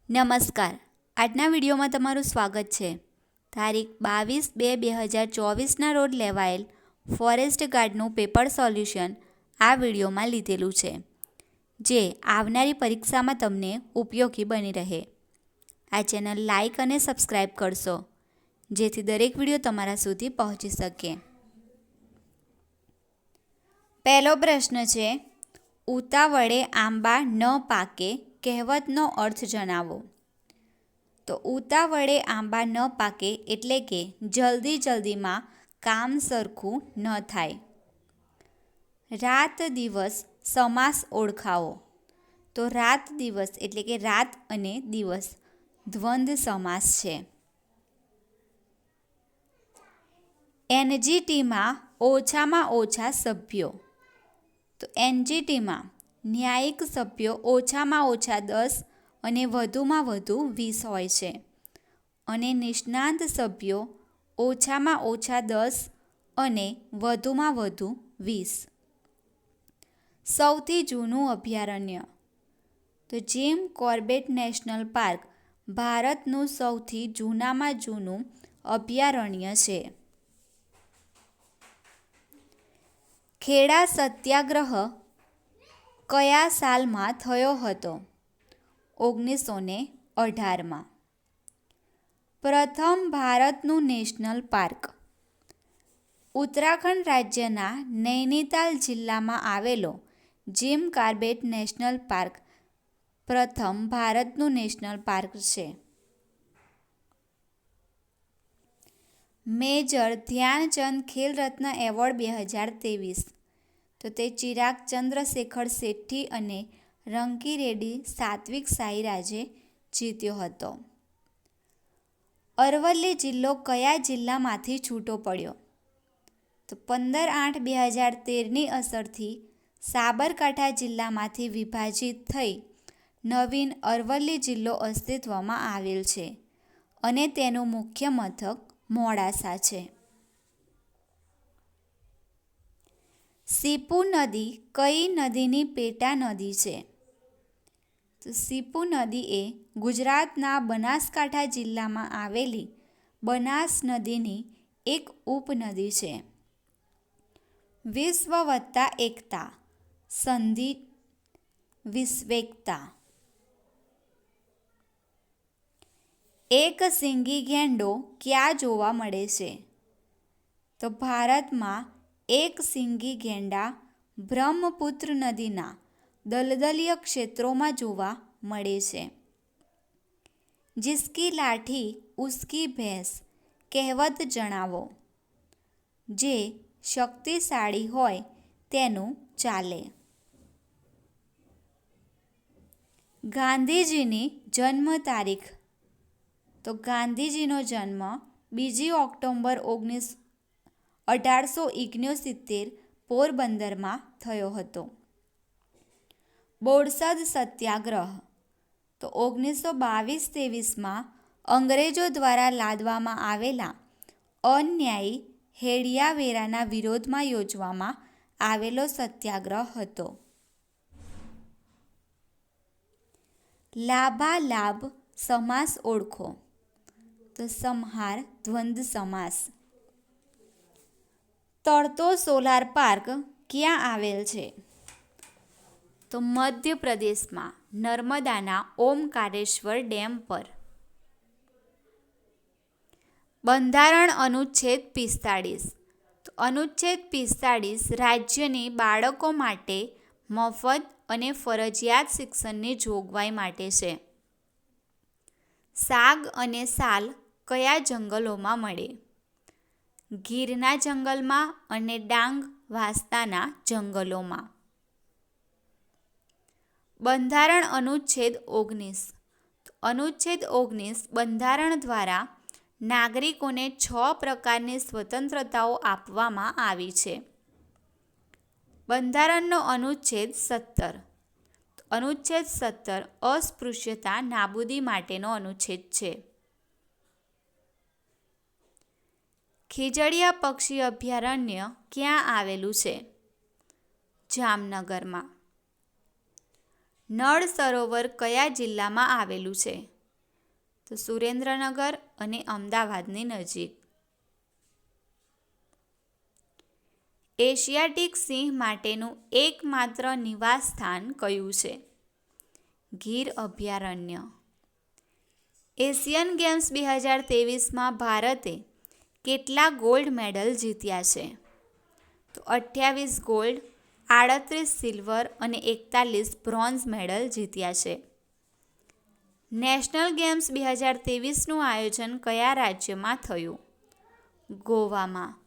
નમસ્કાર. આજના વિડીયોમાં તમારું સ્વાગત છે. તારીખ 22/2/2024ના રોજ લેવાયેલ ફોરેસ્ટ ગાર્ડનું પેપર સોલ્યુશન આ વિડીયોમાં લીધેલું છે, જે આવનારી પરીક્ષામાં તમને ઉપયોગી બની રહે. આ ચેનલ લાઇક અને સબસ્ક્રાઈબ કરશો, જેથી દરેક વિડીયો તમારા સુધી પહોંચી શકે. પહેલો પ્રશ્ન છે, ઉતાવળે આંબા ન પાકે કહેવતનો અર્થ જણાવો. તો ઉતાવળે આંબા ન પાકે એટલે કે જલ્દીમાં કામ સરખું ન થાય. રાત દિવસ સમાસ ઓળખાવો. તો રાત દિવસ એટલે કે રાત અને દિવસ દ્વંદ્વ સમાસ છે. એનજીટીમાં ઓછામાં ઓછા સભ્યો. તો એનજીટીમાં ન્યાયિક સભ્યો ઓછામાં ઓછા 10 અને વધુમાં વધુ 20 હોય છે, અને નિષ્ણાત સભ્યો ઓછામાં ઓછા 10 અને વધુમાં વધુ 20. સૌથી જૂનું અભયારણ્ય. તો જીમ કોર્બેટ નેશનલ પાર્ક ભારતનું સૌથી જૂનામાં જૂનું અભયારણ્ય છે. ખેડા સત્યાગ્રહ કયા સાલમાં થયો હતો? 1918માં. પ્રથમ ભારતનું નેશનલ પાર્ક. ઉત્તરાખંડ રાજ્યના નૈનીતાલ જિલ્લામાં આવેલો જીમ કોર્બેટ નેશનલ પાર્ક પ્રથમ ભારતનું નેશનલ પાર્ક છે. Major Dhyan Chand Khel Ratna award 2023. તો તે ચિરાગ ચંદ્રશેખર શેટ્ટી અને રંકીરેડ્ડી સાત્વિક સાઈરાજે જીત્યો હતો. અરવલ્લી જિલ્લો કયા જિલ્લામાંથી છૂટો પડ્યો? તો 15/8/2013ની અસરથી સાબરકાંઠા જિલ્લામાંથી વિભાજિત થઈ નવીન અરવલ્લી જિલ્લો અસ્તિત્વમાં આવેલ છે, અને તેનું મુખ્ય મથક મોડાસા છે. સીપુ નદી કઈ નદીની પેટા નદી છે? તો સીપુ નદી એ ગુજરાતના બનાસકાંઠા જિલ્લામાં આવેલી બનાસ નદીની એક ઉપનદી છે. વિશ્વ વત્તા એકતા સંધિ વિશ્વેકતા. એક શીંગી ગેંડો ક્યાં જોવા મળે છે? તો ભારતમાં એક શીંગી ગેંડા બ્રહ્મપુત્ર નદીના દલદલીય ક્ષેત્રોમાં જોવા મળે છે. જિસકી લાઠી ઉસકી ભેંસ કહેવત જણાવો. જે શક્તિશાળી હોય તેનું ચાલે. ગાંધીજીની જન્મ તારીખ. તો ગાંધીજીનો જન્મ 2 ઓક્ટોબર 1869 પોરબંદરમાં થયો હતો. બોરસદ સત્યાગ્રહ. તો 1922-23માં અંગ્રેજો દ્વારા લાદવામાં આવેલા અન્યાયી હેડિયા વેરાના વિરોધમાં યોજવામાં આવેલો સત્યાગ્રહ હતો. લાભાલાભ સમાસ ઓળખો. તો સંહાર દ્વંદ્વ સમાસ. તળતો સોલાર પાર્ક ક્યાં આવેલ છે? તો મધ્યપ્રદેશમાં નર્મદાના ઓમકારેશ્વર ડેમ પર. બંધારણ અનુચ્છેદ 45. તો અનુચ્છેદ 45 રાજ્યની બાળકો માટે મફત અને ફરજિયાત શિક્ષણની જોગવાઈ માટે છે. સાગ અને સાલ કયા જંગલોમાં મળે? ગીરના જંગલમાં અને ડાંગ વાંસદાના જંગલોમાં. બંધારણ અનુચ્છેદ 19. અનુચ્છેદ 19 બંધારણ દ્વારા નાગરિકોને 6 પ્રકારની સ્વતંત્રતાઓ આપવામાં આવી છે. બંધારણનો અનુચ્છેદ 17. અનુચ્છેદ 17 અસ્પૃશ્યતા નાબૂદી માટેનો અનુચ્છેદ છે. ખીજડીયા પક્ષી અભયારણ્ય ક્યાં આવેલું છે? જામનગરમાં. નળ સરોવર કયા જિલ્લામાં આવેલું છે? તો સુરેન્દ્રનગર અને અમદાવાદની નજીક. એશિયાટિક સિંહ માટેનું એકમાત્ર નિવાસ સ્થાન કયું છે? ગીર અભયારણ્ય. એશિયન ગેમ્સ 2023માં ભારતે કેટલા ગોલ્ડ મેડલ જીત્યા છે? તો 28 ગોલ્ડ, 38 સિલ્વર અને 41 બ્રોન્ઝ મેડલ જીત્યા છે. નેશનલ ગેમ્સ 2023નું આયોજન કયા રાજ્યમાં થયું? ગોવામાં.